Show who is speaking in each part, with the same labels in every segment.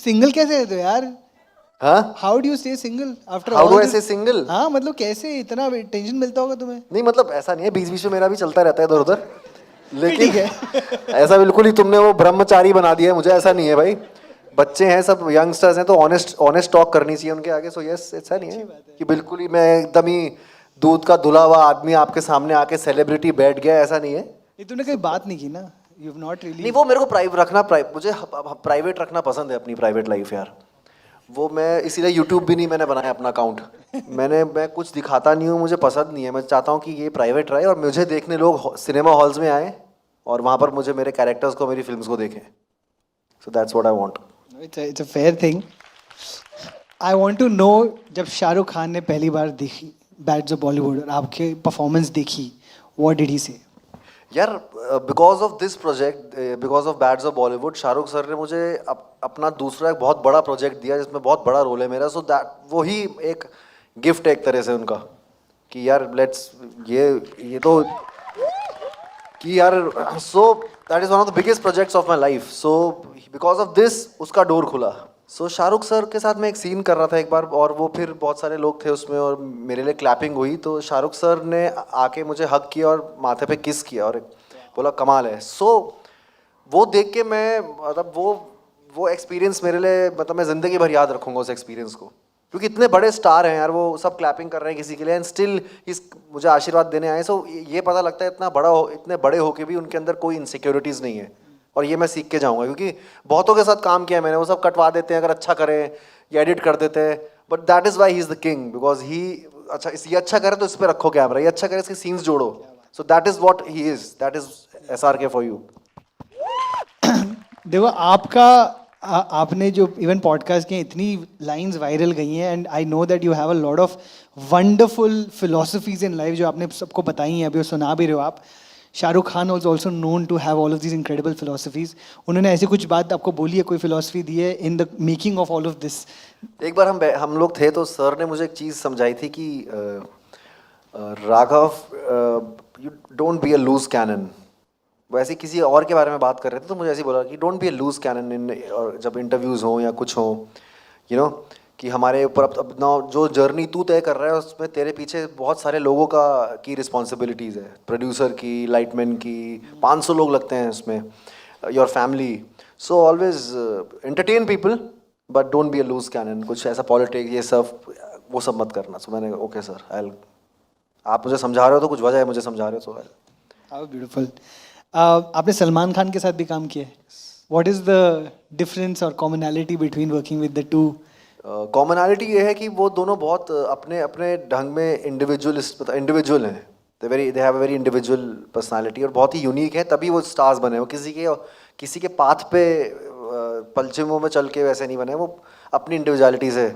Speaker 1: Single कैसे रहते हो यार?
Speaker 2: हाँ,
Speaker 1: how do you stay single after
Speaker 2: how
Speaker 1: all
Speaker 2: do I से सिंगल?
Speaker 1: हाँ मतलब कैसे इतना टेंशन मिलता होगा तुम्हें?
Speaker 2: नहीं मतलब ऐसा नहीं है, बीच बीच में मेरा भी चलता रहता है इधर उधर,
Speaker 1: फिर
Speaker 2: लेकिन
Speaker 1: ठीक है।
Speaker 2: ऐसा बिल्कुल ही तुमने वो ब्रह्मचारी बना दिया है मुझे, ऐसा नहीं है भाई। बच्चे हैं सब, यंगस्टर्स हैं, तो ऑनेस्ट ऑनेस्ट टॉक करनी चाहिए उनके आगे। सो यस, ऐसा नहीं
Speaker 1: अच्छी
Speaker 2: है
Speaker 1: बात है।
Speaker 2: कि बिल्कुल ही मैं एकदम ही दूध का धुला हुआ आदमी आपके सामने आके सेलिब्रिटी बैठ गया, ऐसा नहीं है।
Speaker 1: ये तूने कहीं बात नहीं की ना? यू हैव नॉट
Speaker 2: नहीं
Speaker 1: रियली।
Speaker 2: वो मेरे को मुझे प्राइवेट रखना पसंद है, अपनी प्राइवेट लाइफ यार। वो मैं इसीलिए यूट्यूब भी नहीं मैंने बनाया अपना अकाउंट। मैं कुछ दिखाता नहीं हूँ, मुझे पसंद नहीं है। मैं चाहता हूँ कि ये प्राइवेट रहे और मुझे देखने लोग सिनेमा हॉल्स में आए और वहाँ पर मुझे मेरे कैरेक्टर्स को, मेरी फिल्म्स को देखें। So that's what I want.
Speaker 1: It's a fair thing. I want to know, जब शाहरुख खान ने पहली बार देखी बैड्स ऑफ बॉलीवुड और आपके परफॉर्मेंस देखी, व्हाट डिड ही से?
Speaker 2: यार because of this project, because of bads of Bollywood, Shahrukh sir ने मुझे अपना दूसरा एक बहुत बड़ा प्रोजेक्ट दिया जिसमें बहुत बड़ा रोल है मेरा। सो दैट वो ही एक गिफ्ट है एक तरह से उनका, कि यार लेट्स ये तो कि यार, so that is one of the biggest projects of my life. So because of this उसका डोर खुला। सो शाहरुख सर के साथ मैं एक सीन कर रहा था एक बार, और वो फिर बहुत सारे लोग थे उसमें और मेरे लिए क्लैपिंग हुई, तो शाहरुख सर ने आके मुझे हग किया और माथे पे किस किया और बोला कमाल है। सो वो देख के मैं मतलब वो एक्सपीरियंस मेरे लिए, मतलब मैं ज़िंदगी भर याद रखूंगा उस एक्सपीरियंस को, क्योंकि इतने बड़े स्टार हैं यार, वो सब क्लैपिंग कर रहे हैं किसी के लिए एंड स्टिल इस मुझे आशीर्वाद देने आए। सो ये पता लगता है इतने बड़े होके भी उनके अंदर कोई इनसिक्योरिटीज़ नहीं है, और ये मैं सीख के जाऊँगा, क्योंकि बहुतों के साथ काम किया है मैंने, वो सब कटवा देते हैं अगर अच्छा करें या एडिट कर देते हैं, but that is why he is the king, because he अच्छा ये अच्छा करे तो इस पर रखो कैमरा, ये अच्छा करे इसके सीन्स जोड़ो। So that is what he is, that is SRK for you.
Speaker 1: देखो आपने जो इवन पॉडकास्ट के इतनी लाइंस वायरल गई हैं, and I know that you have a lot of wonderful philosophies in life जो आपने सबको बताई हैं, अभी वो सुना भी रहे हो आप। Shahrukh Khan was also known to have all of this incredible philosophies. उन्होंने ऐसी कुछ बात आपको बोली है, कोई फिलोसफी दी है in the making of all of this?
Speaker 2: एक बार हम लोग थे तो सर ने मुझे एक चीज़ समझाई थी कि Raghav, you don't be a loose cannon. वैसे ही किसी और के बारे में बात कर रहे थे तो मुझे ऐसे ही बोला कि don't be a loose cannon in, और जब इंटरव्यूज़ हो या कुछ हो, यू नो, कि हमारे ऊपर अपना जो जर्नी तू तय कर रहा है उसमें तेरे पीछे बहुत सारे लोगों की रिस्पॉन्सिबिलिटीज़ है, प्रोड्यूसर की, लाइटमैन की, 500 लोग लगते हैं उसमें, your family. So always entertain people but don't be a loose cannon. कुछ ऐसा पॉलिटिक्स ये सब वो सब मत करना। सो मैंने ओके सर, आई, आप मुझे समझा रहे हो तो कुछ वजह है, मुझे समझा रहे हो तो
Speaker 1: हाउ ब्यूटीफुल। आपने सलमान खान के साथ भी काम किया है। व्हाट इज द डिफरेंस और commonality between working with the two?
Speaker 2: Commonality ये है कि वो दोनों बहुत अपने अपने ढंग में इंडिविजुअल हैं। They have a very individual personality और बहुत ही यूनिक है, तभी वो स्टार्स बने। वो किसी के पाथ पे पलचमों में चल के वैसे नहीं बने, वो अपनी इंडिविजुअलिटी से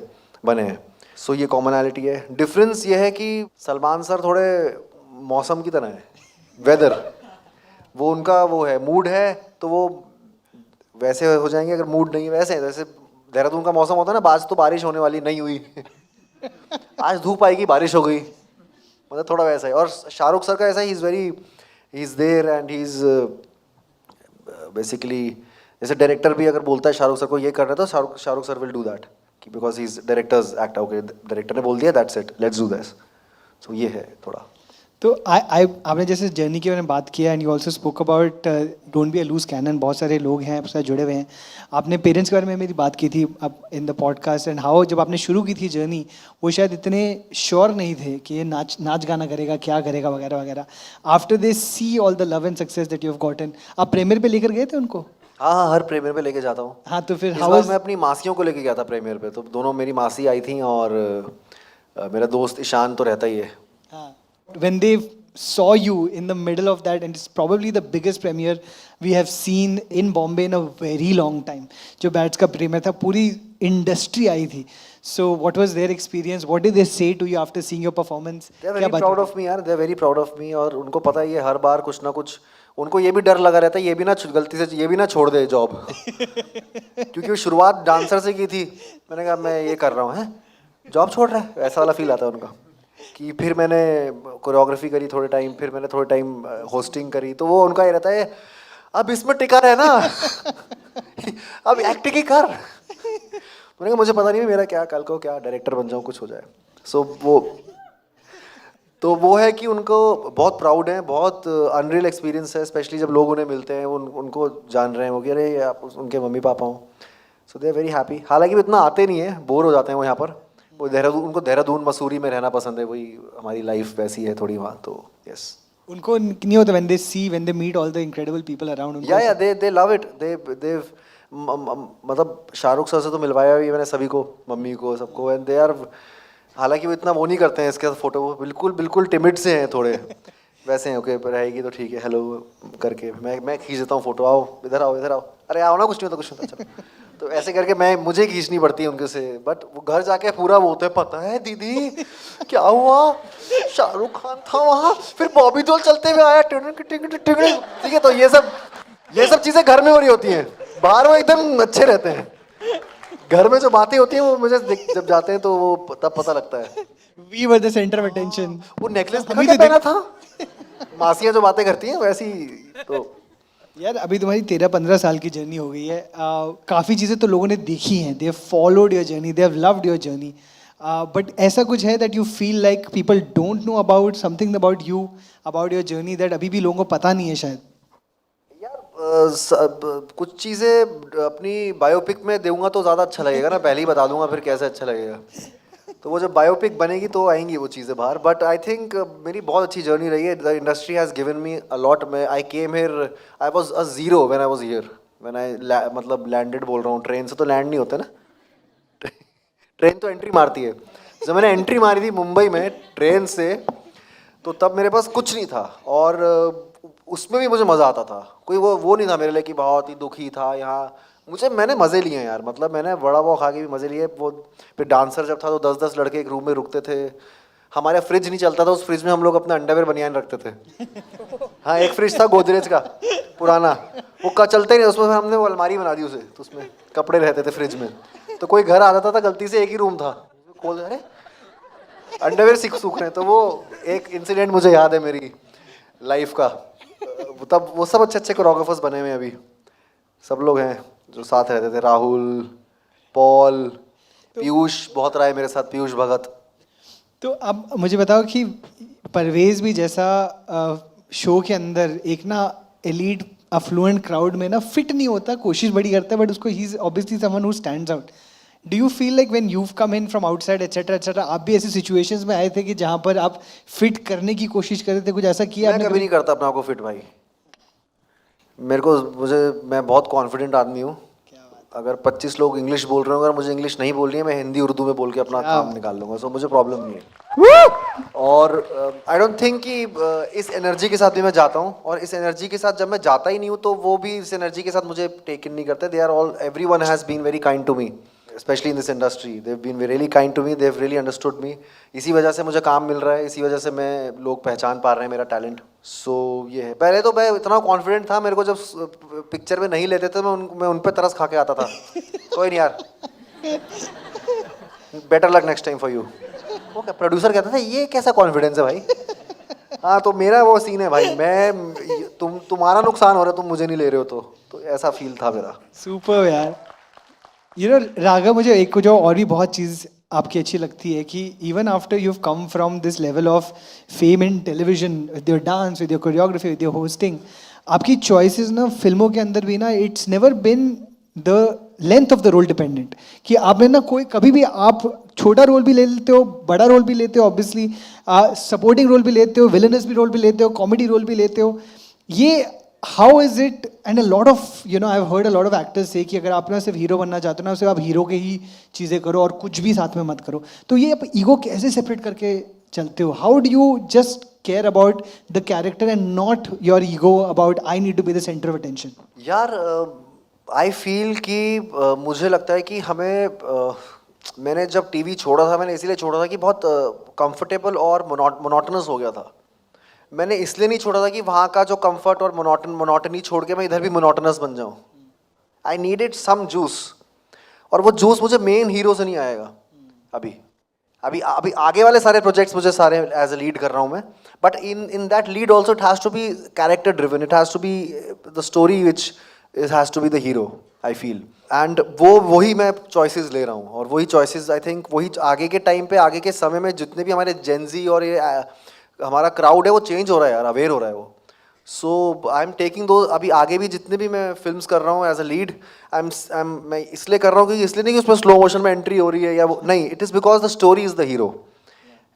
Speaker 2: बने हैं। सो ये कॉमनैलिटी है। डिफरेंस ये है कि सलमान सर थोड़े मौसम की तरह है, वेदर। वो उनका वो है, मूड है तो वो वैसे हो जाएंगे, अगर मूड नहीं है वैसे जैसे देहरादून का मौसम होता है ना, आज तो बारिश होने वाली नहीं हुई आज धूप आएगी बारिश हो गई, मतलब थोड़ा वैसा है। और शाहरुख सर का ऐसा ही he is there and he is basically, जैसे डायरेक्टर भी अगर बोलता है शाहरुख सर को ये कर रहा है तो Shahrukh sir will do that, कि because he is directors act, okay director ने बोल दिया that's it, let's do this. So ये है थोड़ा।
Speaker 1: तो आपने जैसे जर्नी के बारे में बात किया, and you also spoke about don't be a loose cannon. बहुत सारे लोग हैं आपके साथ जुड़े हुए हैं। आपने पेरेंट्स के बारे में मेरी बात की थी अब in the podcast, and how जब आपने शुरू की थी जर्नी, वो शायद इतने श्योर नहीं थे कि ये नाच गाना करेगा, क्या करेगा, वगैरह वगैरह। After they see all the love and success that you have gotten, आप प्रीमियर पे लेकर गए थे उनको?
Speaker 2: हाँ हाँ, हर प्रीमियर पे लेके जाता हूँ।
Speaker 1: हाँ, तो फिर
Speaker 2: इस
Speaker 1: हाउ
Speaker 2: बार
Speaker 1: वाज?
Speaker 2: मैं अपनी मासियों को लेके गया था प्रीमियर पे, तो दोनों मेरी मासी आई थी और मेरा दोस्त ईशान तो रहता ही है।
Speaker 1: When they saw you in the middle of that, and it's probably the biggest premiere we have seen in Bombay in a very long time. जो बैट्स का प्रीमियर था, पूरी इंडस्ट्री आई थी. So what was their experience? What did they say to you after seeing your performance?
Speaker 2: They are
Speaker 1: क्या
Speaker 2: very
Speaker 1: बात
Speaker 2: proud
Speaker 1: हुई?
Speaker 2: Of me यार, they are very proud of me. और उनको पता है ये हर बार कुछ ना कुछ, उनको ये भी डर लगा रहता है ये भी ना गलती से ये भी ना छोड़ दे जॉब क्योंकि वो शुरुआत डांसर से की थी। मैंने कहा मैं ये कर रहा हूँ, हैं जॉब छोड़ रहा है, ऐसा वाला फील आता है उनका। कि फिर मैंने कोरियोग्राफी करी थोड़े टाइम, फिर मैंने थोड़े टाइम होस्टिंग करी, तो वो उनका ये रहता है अब इसमें टिका रहे ना अब एक्टिंग ही कर। मैंने कहा मुझे पता नहीं मेरा क्या कल को क्या डायरेक्टर बन जाऊँ कुछ हो जाए. सो वो है कि उनको बहुत प्राउड है, बहुत अनरियल एक्सपीरियंस है, स्पेशली जब लोग उन्हें मिलते हैं, उनको जान रहे हैं वो कि अरे ये आप उनके मम्मी पापा हों. सो दे आर वेरी हैप्पी. हालांकि वो इतना आते नहीं है, बोर हो जाते हैं वो यहाँ पर. वो देहरादून, उनको देहरादून मसूरी में रहना पसंद है, वही हमारी लाइफ वैसी है थोड़ी वहाँ. तो यस,
Speaker 1: उनको नहीं होता when they see, when they meet all the incredible people around, उनको
Speaker 2: या दे लव इट. दे मतलब शाहरुख सर से तो मिलवाया भी मैंने सभी को, मम्मी को, सबको. एंड दे आर, हालांकि वो इतना वो नहीं करते हैं इसके साथ फोटो, वो बिल्कुल टिमिड से हैं थोड़े. वैसे हैं, ओके रहेगी तो ठीक है, हेलो करके मैं खींच देता हूँ फोटो. आओ इधर आओ इधर आओ, अरे आओ ना, कुछ नहीं होता कुछ नहीं होता, चलो. तो ऐसे करके मुझे खींचनी पड़ती है उनके से. बट वो घर जाके पूरा वो होता है, पता है दीदी क्या हुआ, शाहरुख खान था वहाँ, फिर बॉबी देओल चलते हुए आया, ठीक है. तो ये सब चीज़ें घर में हो रही होती हैं, बाहर वो एकदम अच्छे रहते हैं. घर में जो बातें होती हैं वो मुझे जब जाते हैं तो वो तब पता लगता है.
Speaker 1: we were the center of attention.
Speaker 2: वो नेकलेस
Speaker 1: अभी
Speaker 2: क्या
Speaker 1: तो
Speaker 2: पहना था, मासियाँ जो बातें करती हैं वैसी. तो
Speaker 1: यार अभी तुम्हारी 13-15 साल की जर्नी हो गई है. काफ़ी चीज़ें तो लोगों ने देखी हैं, they have followed your journey, they have loved your journey. But ऐसा कुछ है that you feel like people don't know about something about you, about your journey, that अभी भी लोगों को पता नहीं है शायद?
Speaker 2: कुछ चीज़ें अपनी बायोपिक में दूंगा तो ज़्यादा अच्छा लगेगा ना, पहले ही बता दूंगा फिर कैसे अच्छा लगेगा. तो वो जब बायोपिक बनेगी तो आएंगी वो चीज़ें बाहर. बट आई थिंक मेरी बहुत अच्छी जर्नी रही है. The industry has given me a lot. I came here, I was a zero when I was here. When I मतलब लैंडेड बोल रहा हूँ, ट्रेन से तो लैंड नहीं होते ना, ट्रेन तो एंट्री मारती है. जब मैंने एंट्री मारी थी मुंबई में ट्रेन से, तो तब मेरे पास कुछ नहीं था. और उसमें भी मुझे मज़ा आता था. कोई वो नहीं था मेरे लिए कि बहुत ही दुखी था यहाँ. मैंने मज़े लिए यार. मतलब मैंने बड़ा पाव खा के भी मज़े लिए. वो फिर डांसर जब था तो 10-10 लड़के एक रूम में रुकते थे. हमारे फ्रिज नहीं चलता था, उस फ्रिज में हम लोग अपना अंडरवेयर बनियान रखते थे. हाँ, एक फ्रिज था गोदरेज का पुराना, वो का चलता ही नहीं, उसमें हमने वो अलमारी बना दी उसे, तो उसमें कपड़े रहते थे फ्रिज में. तो कोई घर आ जाता था गलती से, एक ही रूम था, खोल अरे अंडरवेयर सूख रहे हैं. तो वो एक इंसिडेंट मुझे याद है मेरी लाइफ का. तब वो सब अच्छे कोरियोग्राफर्स बने हुए हैं अभी, सब लोग हैं जो साथ रहते थे. राहुल, पॉल, पीयूष बहुत रहा है मेरे साथ, पीयूष भगत.
Speaker 1: तो अब मुझे बताओ कि परवेज भी जैसा शो के अंदर एक ना एलीट अफ्लुएंट क्राउड में ना फिट नहीं होता, कोशिश बड़ी करता है, बट उसको he is obviously someone who stands out. Do you feel like when you come in from outside etcetera etcetera, आप भी ऐसी सिचुएशंस में आए थे कि जहां पर आप फिट करने की कोशिश कर रहे थे, कुछ ऐसा किया
Speaker 2: मैं
Speaker 1: आपने?
Speaker 2: कभी नहीं करता अपने आप को फिट भाई. मैं बहुत कॉन्फिडेंट आदमी हूँ. अगर 25 लोग इंग्लिश बोल रहे हो, अगर मुझे इंग्लिश नहीं बोलनी है, मैं हिंदी उर्दू में बोल के अपना काम निकाल लूंगा. सो मुझे प्रॉब्लम नहीं है. और आई डोंट थिंक कि इस एनर्जी के साथ भी मैं जाता हूँ. और इस एनर्जी के साथ जब मैं जाता ही नहीं हूँ तो वो भी इस एनर्जी के साथ मुझे टेक इन नहीं करते. They are all, everyone has been very kind to me, specially in this industry. They have been really kind to me, they have really understood me. इसी वजह से मुझे काम मिल रहा है, इसी वजह से मैं लोग पहचान पा रहे हैं मेरा टैलेंट. सो ये है. पहले तो मैं इतना कॉन्फिडेंट था, मेरे को जब पिक्चर में नहीं लेते थे मैं उन पे तरस खा के आता था. कोई नहीं यार, better luck next time for you. वो क्या प्रोड्यूसर कहता था, ये कैसा कॉन्फिडेंस है भाई. हाँ, तो मेरा वो सीन है भाई, तुम्हारा नुकसान हो रहा है, तुम मुझे नहीं ले रहे हो. तो ऐसा फील था मेरा.
Speaker 1: सुपर यार. यू नो राघव, मुझे एक जो और भी बहुत चीज़ आपकी अच्छी लगती है कि even after you have come from this level of fame in television, with your dance, with your choreography, with your hosting, आपकी चॉइसेस ना फिल्मों के अंदर भी ना, it's never been the length of the role dependent. कि आपने ना कोई कभी भी, आप छोटा रोल भी ले लेते हो, बड़ा रोल भी लेते हो, ऑब्वियसली सपोर्टिंग रोल भी लेते हो, विलनस भी रोल भी लेते हो, कॉमेडी रोल भी लेते हो. ये how is it? And a lot of you know I have heard a lot of actors से कि अगर आप ना सिर्फ हीरो बनना चाहते हो ना, सिर्फ आप हीरो के ही चीज़ें करो और कुछ भी साथ में मत करो. तो ये आप ईगो कैसे सेपरेट करके चलते हो? How do you just care about the character and not your ego about I need to be the centre of attention?
Speaker 2: यार आई फील कि मुझे लगता है कि हमें मैंने जब टीवी छोड़ा था, मैंने इसीलिए छोड़ा था कि बहुत कंफर्टेबल और मोनोटनस हो गया था. मैंने इसलिए नहीं छोड़ा था कि वहाँ का जो कंफर्ट और मोनोटनी छोड़ के मैं इधर भी मोनोटनस बन जाऊँ. I needed some juice. और वो जूस मुझे मेन हीरो से नहीं आएगा. अभी आगे वाले सारे प्रोजेक्ट्स मुझे सारे एज अ लीड कर रहा हूँ मैं. But in that lead also it has to be character driven. It has to be the story which it has to be the hero, I feel. And वही मैं choices ले रहा हूँ, और वही चॉइसेस आई थिंक वही आगे के टाइम पे, आगे के समय में जितने भी हमारे जेंजी और ये हमारा क्राउड है वो चेंज हो रहा है यार, अवेयर हो रहा है वो। सो आई एम टेकिंग दो, अभी आगे भी जितने भी मैं फिल्म्स कर रहा हूँ एज अ लीड, मैं इसलिए कर रहा हूँ कि इसलिए नहीं कि उसमें स्लो मोशन में एंट्री हो रही है या वो नहीं, it is because the story is the hero.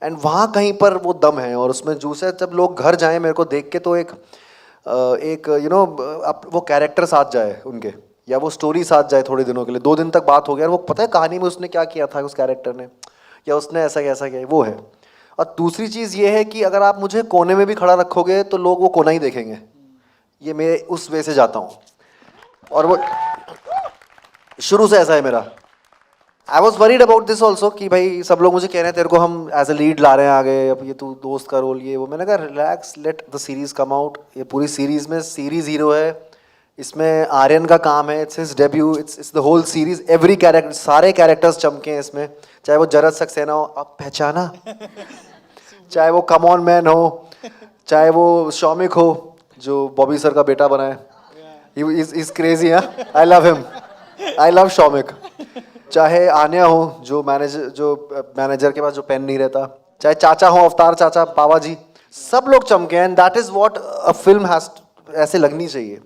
Speaker 2: And वहाँ कहीं पर वो दम है और उसमें जूस है। जब लोग घर जाएं मेरे को देख के तो एक यू नो वो कैरेक्टर साथ जाए उनके, या वो स्टोरी साथ जाए थोड़े दिनों के लिए, 2 दिन तक बात हो गया और वो पता है कहानी में उसने क्या किया था उस कैरेक्टर ने, या उसने ऐसा किया, वो है। और दूसरी चीज़ ये है कि अगर आप मुझे कोने में भी खड़ा रखोगे तो लोग वो कोना ही देखेंगे, ये मैं उस वे से जाता हूँ, और वो शुरू से ऐसा है मेरा। I was worried about this also कि भाई सब लोग मुझे कह रहे हैं तेरे को हम एज अ लीड ला रहे हैं आगे, अब ये तू दोस्त का रोल ये वो। मैंने कहा relax, let the series come out. ये पूरी सीरीज में सीरीज हीरो है, इसमें आर्यन का काम है, it's his debut, it's the whole series, every character, सारे कैरेक्टर्स चमके हैं इसमें, चाहे वो जरद सक्सेना हो, अब पहचाना, चाहे वो कम ऑन मैन हो, चाहे वो शौमिक हो जो बॉबी सर का बेटा बना है, is crazy, I love him, I love Shaumik. चाहे आन्या हो जो मैनेजर के पास जो पेन नहीं रहता, चाहे चाचा हो अवतार चाचा पावा जी, सब लोग चमके हैं। And that is what a film has, ऐसे लगनी चाहिए।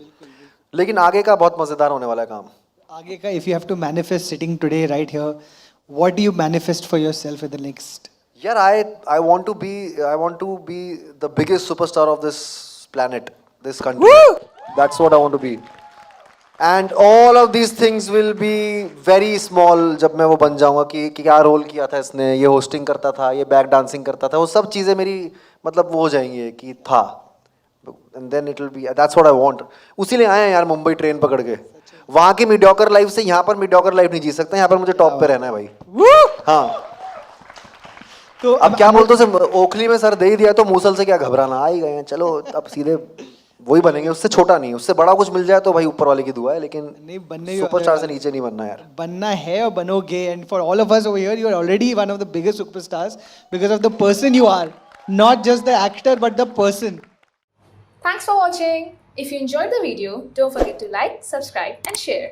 Speaker 2: लेकिन आगे का बहुत मजेदार होने वाला है काम।
Speaker 1: आगे का, if you have to manifest sitting today right here, what do you manifest for yourself in the next?
Speaker 2: यार I want to be the biggest superstar of this planet, this country. That's what I want to be. And all of these things will be very small जब मैं वो बन जाऊंगा कि क्या role किया था इसने, ये होस्टिंग करता था, ये बैक डांसिंग करता था, वो सब चीज़ें मेरी मतलब वो हो जाएंगी कि था। And then it will be, that's what I want. उसी लिए आए हैं यार मुंबई ट्रेन पकड़ के। वहाँ की मीडियोकर लाइफ से यहाँ पर मीडियोकर लाइफ नहीं जी सकता, यहाँ पर मुझे टॉप पे रहना है भाई। हाँ, तो अब क्या बोलते उसे, ओखली में सर दे ही दिया तो मूसल से क्या घबराना, आ ही गए हैं, चलो अब सीधे वही बनेंगे, उससे छोटा नहीं, उससे बड़ा कुछ मिल जाए तो भाई ऊपर वाले की दुआ है, लेकिन
Speaker 1: नहीं बनने,
Speaker 2: सुपरस्टार से नीचे नहीं बनना यार,
Speaker 1: बनना है और बनोगे। And for all of us over here, you are already one of the biggest superstars because of the person you are, not just the actor but the person.
Speaker 3: Thanks for watching. If you enjoyed the video, don't forget to like, subscribe and share.